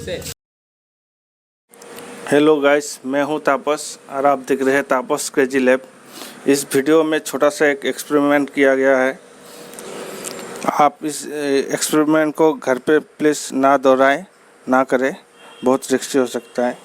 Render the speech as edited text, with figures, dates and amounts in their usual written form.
से। Hello guys, मैं हूं तापस और आप देख रहे हैं तापस क्रेजी लैब। इस वीडियो में छोटा सा एक एक्सपेरिमेंट किया गया है। आप इस एक्सपेरिमेंट को घर पे प्लीज़ ना दोहराएं, ना करें, बहुत रिस्की हो सकता है।